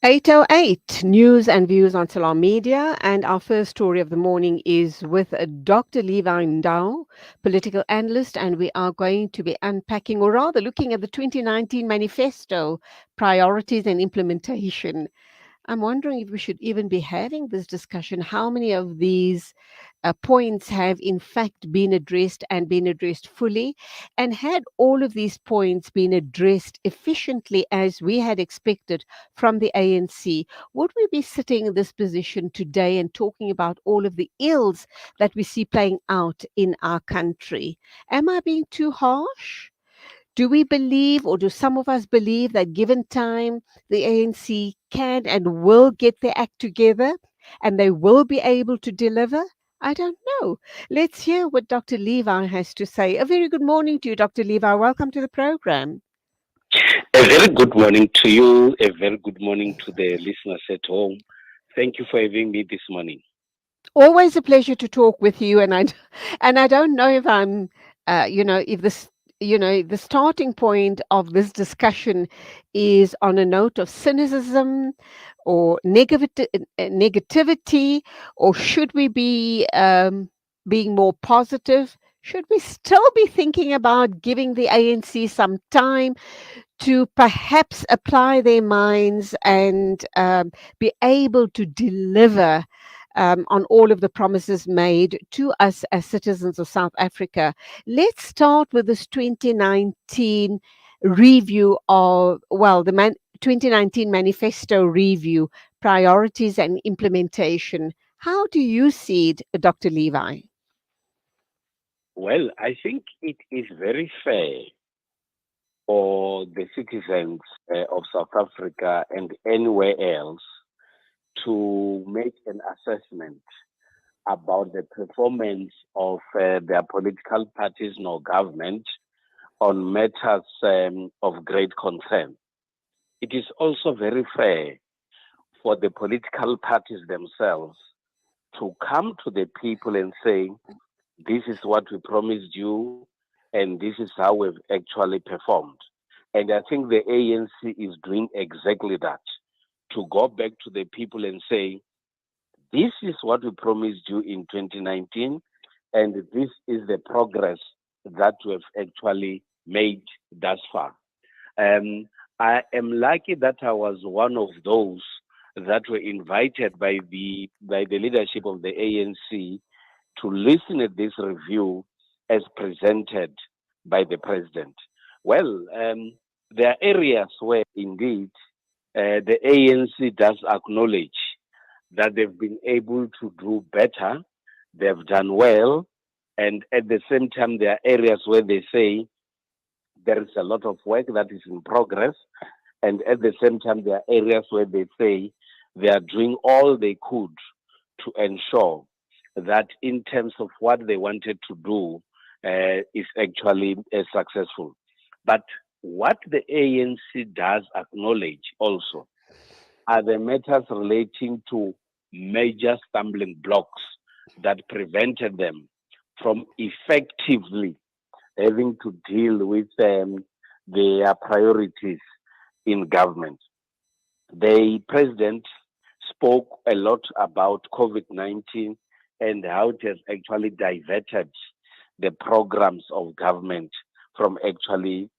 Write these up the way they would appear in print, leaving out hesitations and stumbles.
808 news and views on Salam Media. And our first story of the morning is with Dr. Levy Ndou, political analyst. And we are going to be unpacking, or rather looking at the 2019 Manifesto priorities and implementation. I'm wondering if we should even be having this discussion. How many of these points have in fact been addressed and been addressed fully? And had all of these points been addressed efficiently as we had expected from the ANC, would we be sitting in this position today and talking about all of the ills that we see playing out in our country? Am I being too harsh? Do we believe, or do some of us believe, that given time, the ANC can and will get their act together and they will be able to deliver? I don't know. Let's hear what Dr. Levy has to say. A very good morning to you, Dr. Levy. Welcome to the program. A very good morning to you. A very good morning to the listeners at home. Thank you for having me this morning. Always a pleasure to talk with you, and and I don't know if I'm, if this, the starting point of this discussion is on a note of cynicism or negativity, or should we be being more positive? Should we still be thinking about giving the ANC some time to perhaps apply their minds and be able to deliver on all of the promises made to us as citizens of South Africa? Let's start with this 2019 review of, well, the 2019 Manifesto review, priorities and implementation. How do you see it, Dr. Levy? Well, I think it is very fair for the citizens of South Africa and anywhere else to make an assessment about the performance of their political parties nor government on matters of great concern. It is also very fair for the political parties themselves to come to the people and say, this is what we promised you, and this is how we've actually performed. And I think the ANC is doing exactly that, to go back to the people and say, this is what we promised you in 2019, and this is the progress that we have actually made thus far. I am lucky that I was one of those that were invited by the leadership of the ANC to listen at this review as presented by the president. Well, there are areas where indeed the ANC does acknowledge that they've been able to do better, they've done well, and at the same time, there are areas where they say there is a lot of work that is in progress, and at the same time, there are areas where they say they are doing all they could to ensure that in terms of what they wanted to do is actually successful. But what the ANC does acknowledge also are the matters relating to major stumbling blocks that prevented them from effectively having to deal with their priorities in government. The president spoke a lot about COVID-19 and how it has actually diverted the programs of government from actually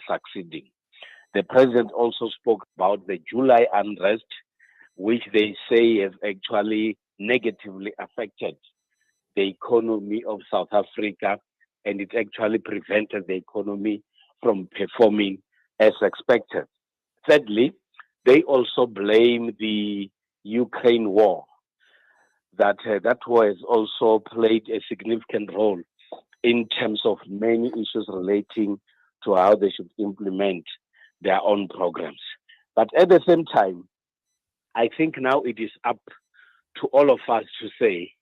succeeding. The president also spoke about the July unrest, which they say has actually negatively affected the economy of South Africa, and it actually prevented the economy from performing as expected. Thirdly, they also blame the Ukraine war. That war has also played a significant role in terms of many issues relating to how they should implement their own programs. But at the same time, I think now it is up to all of us to say,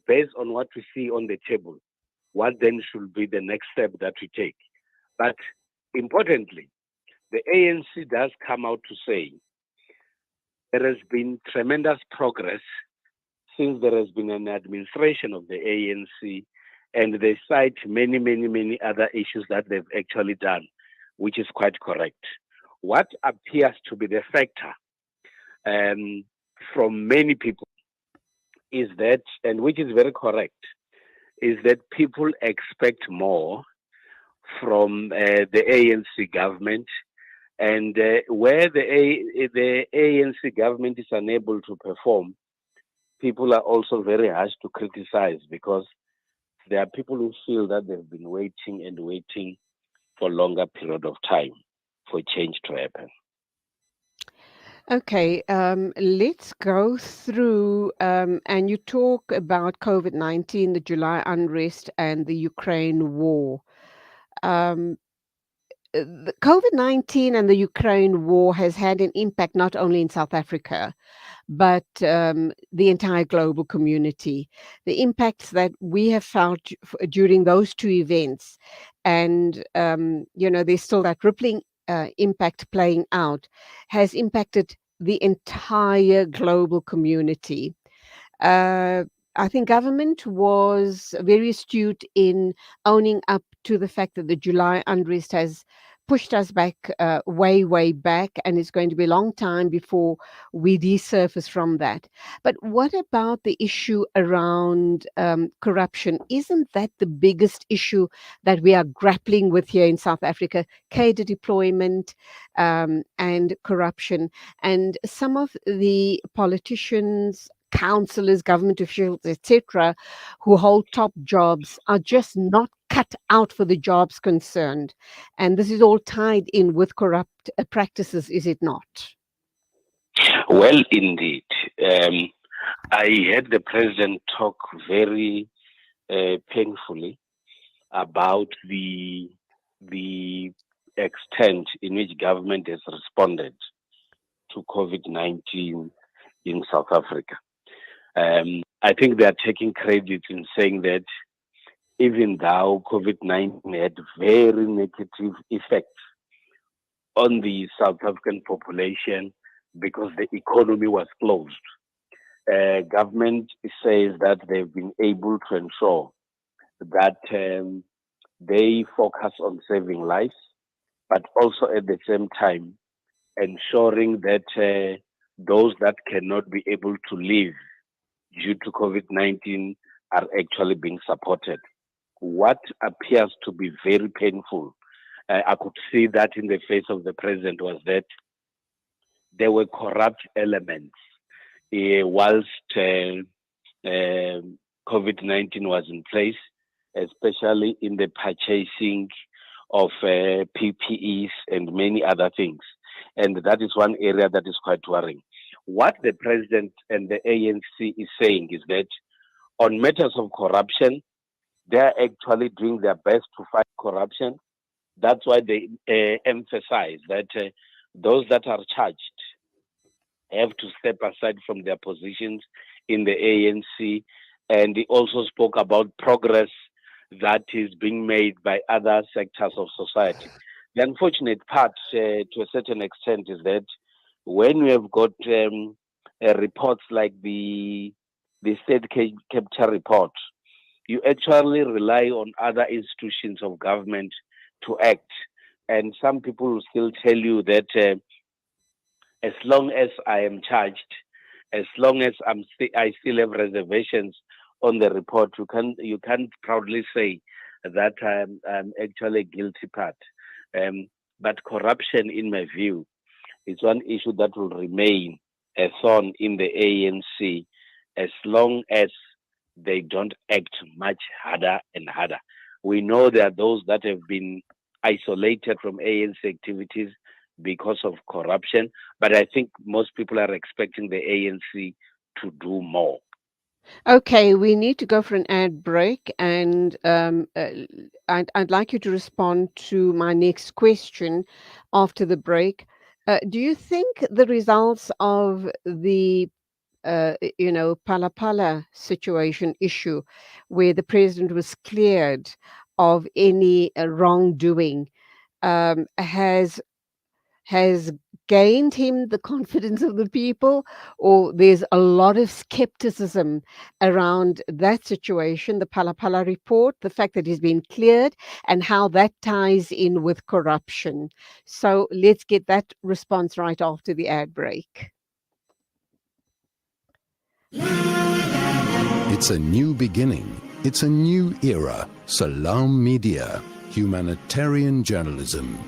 based on what we see on the table, what then should be the next step that we take. But importantly, the ANC does come out to say there has been tremendous progress since there has been an administration of the ANC, and they cite many other issues that they've actually done. which is quite correct. What appears to be the factor um, from many people is that, and which is very correct, is that people expect more from the ANC government, and where the ANC government is unable to perform, people are also very harsh to criticize, because there are people who feel that they've been waiting and waiting for a longer period of time for change to happen. Okay, let's go through, and you talk about COVID-19, the July unrest, and the Ukraine war. Um, the COVID-19 and the Ukraine war has had an impact not only in South Africa, but the entire global community. The impacts that we have felt during those two events, and there's still that rippling impact playing out, has impacted the entire global community. uh, I think government was very astute in owning up to the fact that the July unrest has pushed us back, way, way back, and it's going to be a long time before we resurface from that. But what about the issue around corruption? Isn't that the biggest issue that we are grappling with here in South Africa? Cadre deployment, and corruption. And some of the politicians, councillors, government officials, etc., who hold top jobs are just not cut out for the jobs concerned. And this is all tied in with corrupt practices, is it not? Well, indeed. Um, I heard the president talk very painfully about the extent in which government has responded to COVID-19 in South Africa. I think they are taking credit in saying that even though COVID-19 had very negative effects on the South African population because the economy was closed, government says that they've been able to ensure that they focus on saving lives, but also at the same time ensuring that those that cannot be able to live due to COVID-19 are actually being supported. What appears to be very painful, I could see that in the face of the president, was that there were corrupt elements whilst COVID-19 was in place, especially in the purchasing of PPEs and many other things. And that is one area that is quite worrying. What the president and the ANC is saying is that on matters of corruption, they are actually doing their best to fight corruption. That's why they emphasize that those that are charged have to step aside from their positions in the ANC. And he also spoke about progress that is being made by other sectors of society. The unfortunate part, to a certain extent, is that when we have got reports like the state capture report, you actually rely on other institutions of government to act. And some people will still tell you that as long as I am charged, as long as I still have reservations on the report, you can't proudly say that I'm actually a guilty part. Um, but corruption, in my view, is one issue that will remain a thorn in the ANC as long as they don't act much harder and harder. We know there are those that have been isolated from ANC activities because of corruption, but I think most people are expecting the ANC to do more. Okay, we need to go for an ad break, and I'd like you to respond to my next question after the break. Do you think the results of the Palapala situation issue, where the president was cleared of any wrongdoing, has gained him the confidence of the people, or there's a lot of skepticism around that situation, the Palapala report, the fact that he's been cleared, and how that ties in with corruption. So let's get that response right after the ad break. It's a new beginning. It's a new era. Salam Media, humanitarian journalism.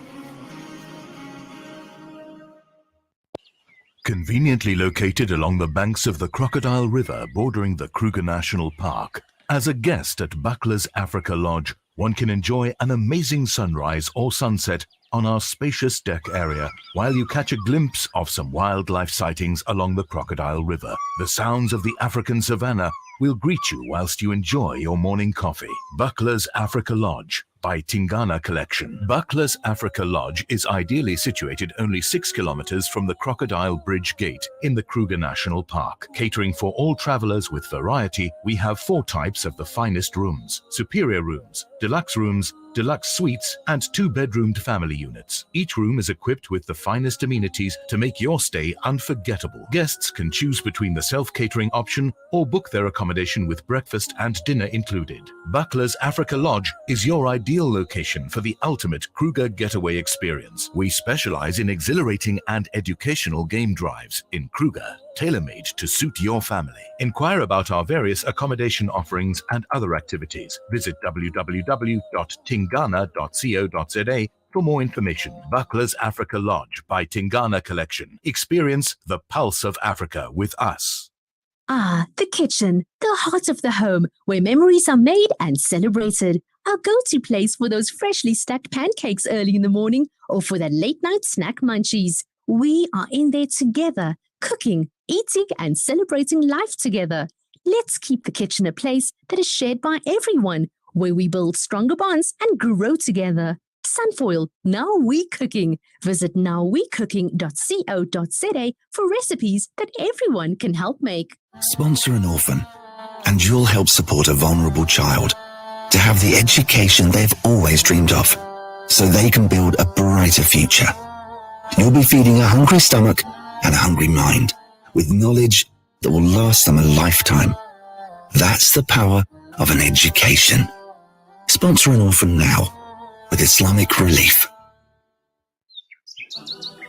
Conveniently located along the banks of the Crocodile River bordering the Kruger National Park, as a guest at Buckler's Africa Lodge, one can enjoy an amazing sunrise or sunset on our spacious deck area while you catch a glimpse of some wildlife sightings along the Crocodile River. The sounds of the African savannah will greet you whilst you enjoy your morning coffee. Buckler's Africa Lodge by Tingana Collection. Buckler's Africa Lodge is ideally situated only 6 kilometers from the Crocodile Bridge Gate in the Kruger National Park. Catering for all travelers with variety, we have 4 types of the finest rooms: superior rooms, deluxe suites, and 2-bedroomed family units. Each room is equipped with the finest amenities to make your stay unforgettable. Guests can choose between the self-catering option or book their accommodation with breakfast and dinner included. Buckler's Africa Lodge is your ideal location for the ultimate Kruger getaway experience. We specialize in exhilarating and educational game drives in Kruger, tailor-made to suit your family. Inquire about our various accommodation offerings and other activities. Visit www.tingana.co.za for more information. Buckler's Africa Lodge by Tingana Collection. Experience the pulse of Africa with us. Ah, the kitchen, the heart of the home, where memories are made and celebrated. Our go-to place for those freshly stacked pancakes early in the morning or for the late-night snack munchies. We are in there together, cooking, eating and celebrating life together. Let's keep the kitchen a place that is shared by everyone, where we build stronger bonds and grow together. Sunfoil, now we cooking. Visit nowwecooking.co.za for recipes that everyone can help make. Sponsor an orphan, and you'll help support a vulnerable child to have the education they've always dreamed of, so they can build a brighter future. You'll be feeding a hungry stomach and a hungry mind with knowledge that will last them a lifetime. That's the power of an education. Sponsor an orphan now with Islamic Relief.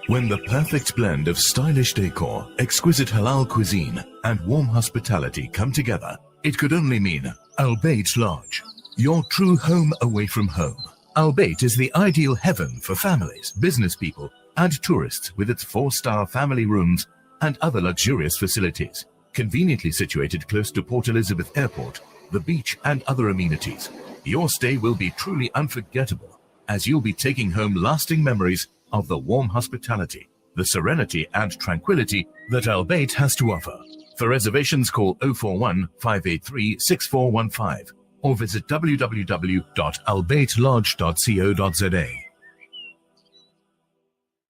When the perfect blend of stylish decor, exquisite halal cuisine, and warm hospitality come together, it could only mean Al Bayt Lodge, your true home away from home. Al Bayt is the ideal heaven for families, business people, and tourists with its 4-star family rooms and other luxurious facilities. Conveniently situated close to Port Elizabeth Airport, the beach, and other amenities, your stay will be truly unforgettable, as you'll be taking home lasting memories of the warm hospitality, the serenity and tranquility that Al Bayt has to offer. For reservations, call 041 583 6415 or visit www.albaytlodge.co.za.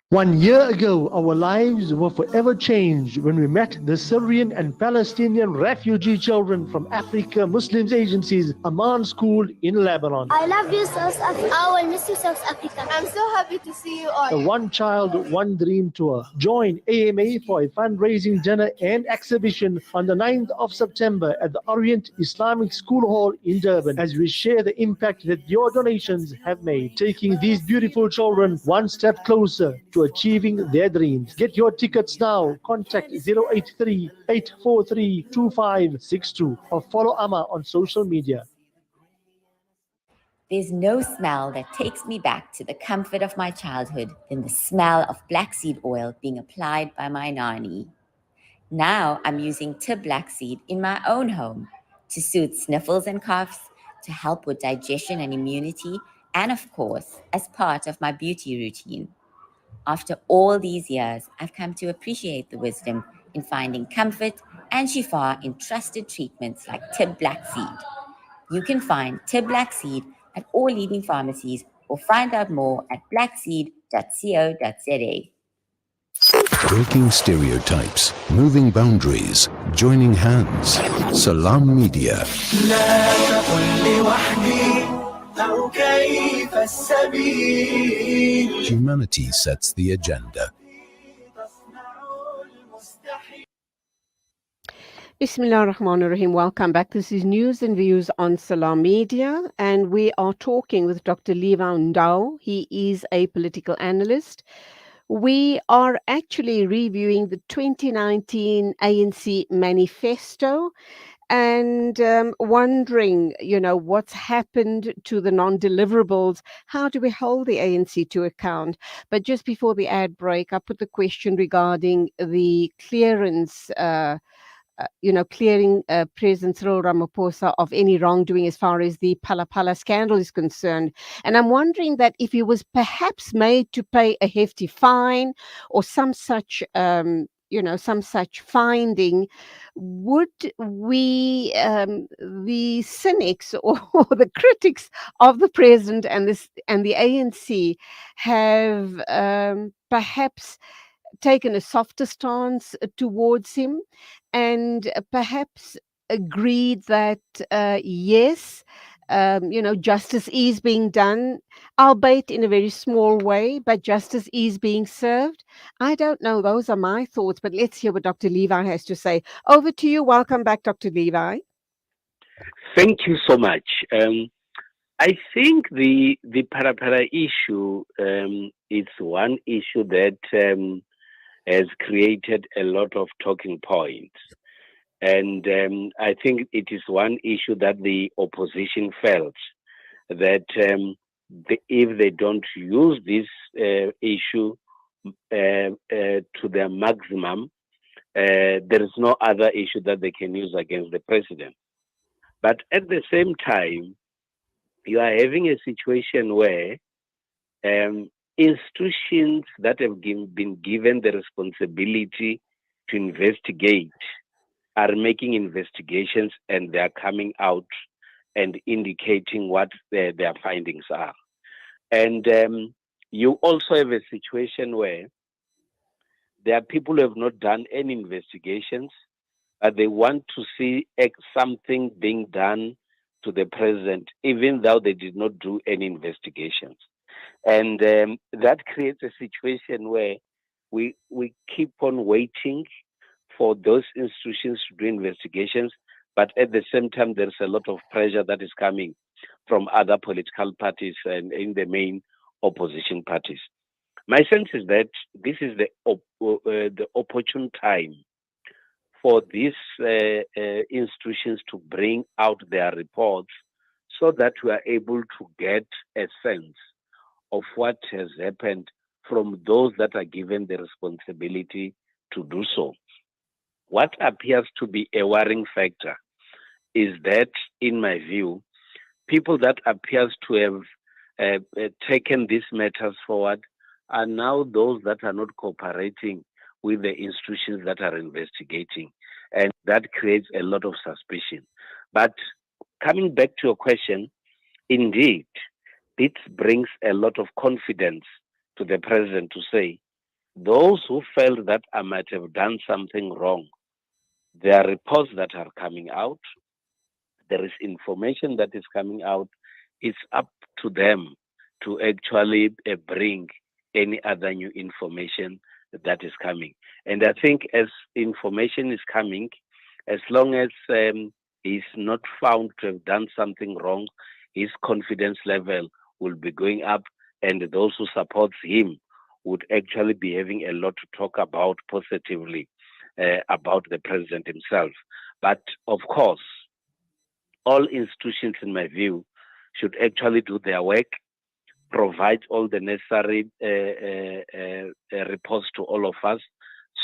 1 year ago, our lives were forever changed when we met the Syrian and Palestinian refugee children from Africa Muslims Agency's Amman School in Lebanon. I love you, South Africa. I will miss you, South Africa. I'm so happy to see you all. The One Child, One Dream Tour. Join AMA for a fundraising dinner and exhibition on the 9th of September at the Orient Islamic School Hall in Durban, as we share the impact that your donations have made, taking these beautiful children one step closer to achieving their dreams. Get your tickets now. Contact 083-843-2562 or follow Amma on social media. There's no smell that takes me back to the comfort of my childhood than the smell of black seed oil being applied by my nanny. Now I'm using Tib black seed in my own home to soothe sniffles and coughs, to help with digestion and immunity, and of course, as part of my beauty routine. After all these years, I've come to appreciate the wisdom in finding comfort and shifa in trusted treatments like Tib Black Seed. You can find Tib Black Seed at all leading pharmacies or find out more at blackseed.co.za. Breaking stereotypes, moving boundaries, joining hands. Salam Media. Humanity sets the agenda. Bismillah ar-Rahman ar-Rahim. Welcome back. This is News and Views on Salam Media, and we are talking with Dr. Levy Ndou. He is a political analyst. We are actually reviewing the 2019 ANC Manifesto and wondering, what's happened to the non-deliverables. How do we hold the ANC to account? But just before the ad break, I put the question regarding the clearance clearing President Cyril Ramaphosa of any wrongdoing as far as the Pala scandal is concerned. And I'm wondering that if he was perhaps made to pay a hefty fine or some such, some such finding, would we, the cynics or the critics of the president and the ANC, have perhaps taken a softer stance towards him and perhaps agreed that yes, justice is being done, albeit in a very small way, but justice is being served? I don't know. Those are my thoughts, but let's hear what Dr. Levi has to say. Over to you. Welcome back, Dr. Levi. Thank you so much. I think the para issue is one issue that has created a lot of talking points. And I think it is one issue that the opposition felt that if they don't use this issue to their maximum, there is no other issue that they can use against the president. But at the same time, you are having a situation where institutions that have been given the responsibility to investigate are making investigations, and they are coming out and indicating what their findings are. And you also have a situation where there are people who have not done any investigations, but they want to see something being done to the president, even though they did not do any investigations. And that creates a situation where we keep on waiting for those institutions to do investigations, but at the same time, there's a lot of pressure that is coming from other political parties and in the main opposition parties. My sense is that this is the opportune time for these institutions to bring out their reports so that we are able to get a sense of what has happened from those that are given the responsibility to do so. What appears to be a worrying factor is that, in my view, people that appears to have taken these matters forward are now those that are not cooperating with the institutions that are investigating. And that creates a lot of suspicion. But coming back to your question, indeed, it brings a lot of confidence to the president to say, those who felt that I might have done something wrong, there are reports that are coming out, there is information that is coming out. It's up to them to actually bring any other new information that is coming. And I think as information is coming, as long as he's not found to have done something wrong, his confidence level will be going up, and those who support him would actually be having a lot to talk about positively about the president himself. But of course, all institutions, in my view, should actually do their work, provide all the necessary reports to all of us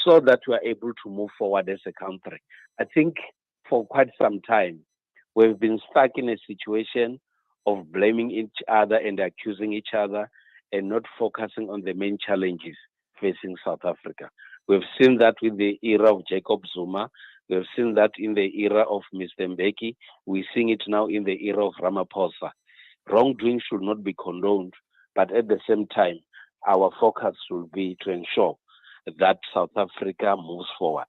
so that we are able to move forward as a country. I think for quite some time, we've been stuck in a situation of blaming each other and accusing each other and not focusing on the main challenges facing South Africa. We've seen that with the era of Jacob Zuma. We've seen that in the era of Mr. Mbeki. We're seeing it now in the era of Ramaphosa. Wrongdoing should not be condoned, but at the same time, our focus should be to ensure that South Africa moves forward.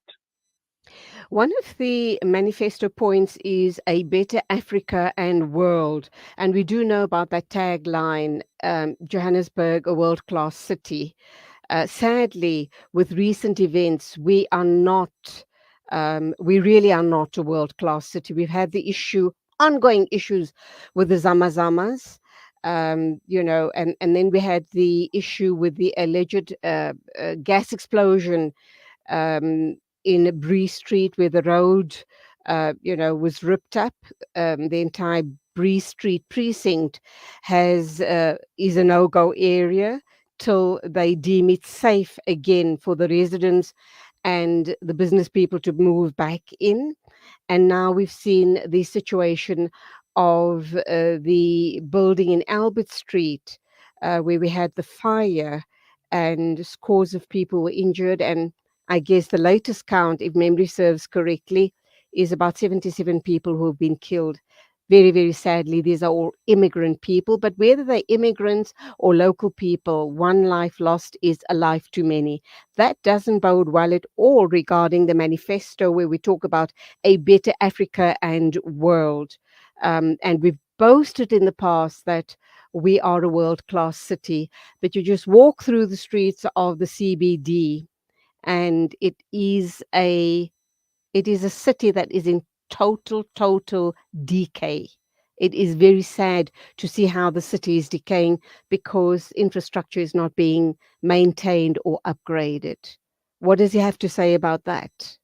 One of the manifesto points is a better Africa and world. And we do know about that tagline, Johannesburg, a world-class city. Sadly, with recent events, we are not We really are not a world-class city. We've had the ongoing issues with the Zamazamas, and then we had the issue with the alleged gas explosion in Bree Street, where the road, was ripped up. The entire Bree Street precinct is a no-go area till they deem it safe again for the residents and the business people to move back in. And now we've seen the situation of the building in Albert Street, where we had the fire and scores of people were injured. And I guess the latest count, if memory serves correctly, is about 77 people who have been killed. Very, very sadly, these are all immigrant people, but whether they're immigrants or local people, one life lost is a life too many. That doesn't bode well at all regarding the manifesto where we talk about a better Africa and world. And we've boasted in the past that we are a world-class city, but you just walk through the streets of the CBD and it is a city that is in total decay. It is very sad to see how the city is decaying because infrastructure is not being maintained or upgraded. What does he have to say about that?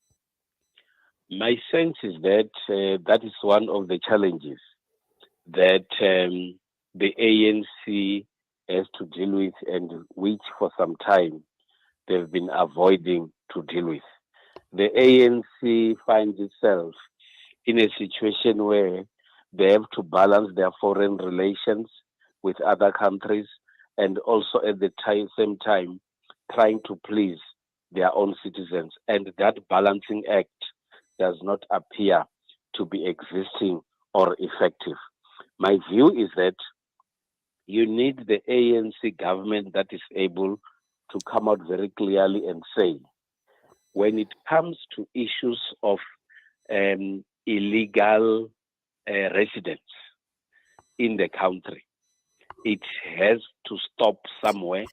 My sense is that that is one of the challenges that the ANC has to deal with, and which for some time they've been avoiding to deal with. The ANC finds itself in a situation where they have to balance their foreign relations with other countries and also at the same time trying to please their own citizens. And that balancing act does not appear to be existing or effective. My view is that you need the ANC government that is able to come out very clearly and say, when it comes to issues of illegal residents in the country, it has to stop somewhere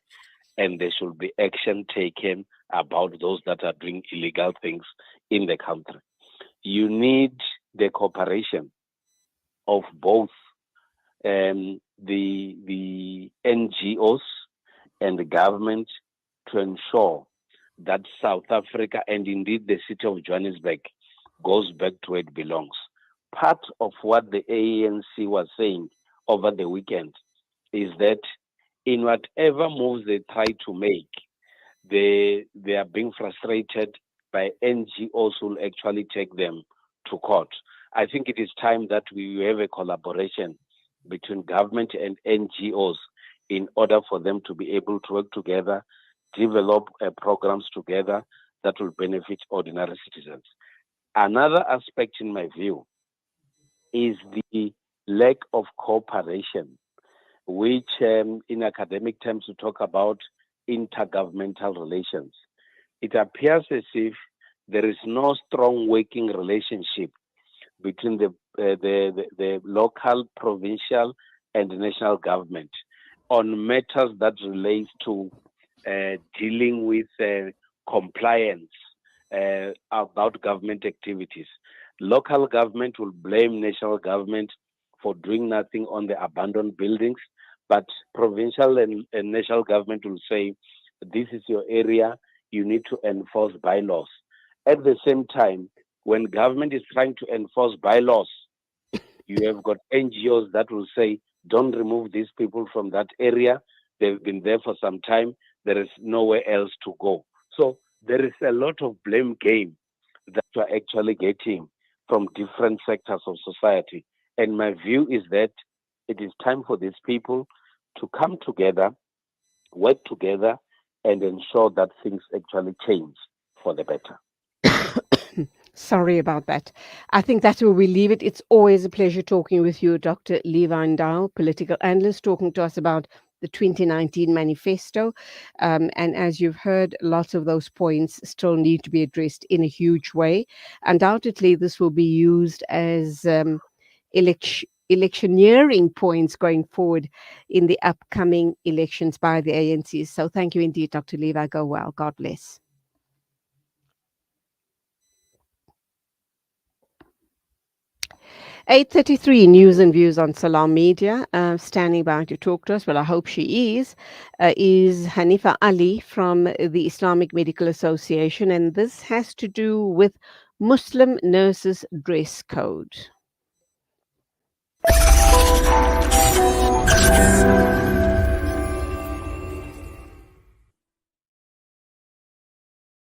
and there should be action taken about those that are doing illegal things in the country. You need the cooperation of both the NGOs and the government to ensure that South Africa and indeed the city of Johannesburg goes back to where it belongs. Part of what the ANC was saying over the weekend is that in whatever moves they try to make, they are being frustrated by NGOs who will actually take them to court. I think it is time that we have a collaboration between government and NGOs in order for them to be able to work together, develop programs together that will benefit ordinary citizens. Another aspect, in my view, is the lack of cooperation, which in academic terms we talk about intergovernmental relations. It appears as if there is no strong working relationship between the local, provincial, and national government on matters that relate to dealing with compliance about government activities. Local government will blame national government for doing nothing on the abandoned buildings, but provincial and national government will say, this is your area, you need to enforce bylaws. At the same time, when government is trying to enforce bylaws, you have got NGOs that will say, don't remove these people from that area. They've been there for some time. There is nowhere else to go. So there is a lot of blame game that we're actually getting from different sectors of society. And my view is that it is time for these people to come together, work together, and ensure that things actually change for the better. Sorry about that. I think that's where we leave it. It's always a pleasure talking with you, Dr. Levy Ndou, political analyst, talking to us about the 2019 manifesto. And as you've heard, lots of those points still need to be addressed in a huge way. Undoubtedly, this will be used as electioneering points going forward in the upcoming elections by the ANC. So thank you indeed, Dr. Levy. Go well. God bless. 8:33 news and views on Salam Media. Standing by to talk to us, well, I hope she is Hanifa Ali from the Islamic Medical Association, and this has to do with Muslim nurses' dress code.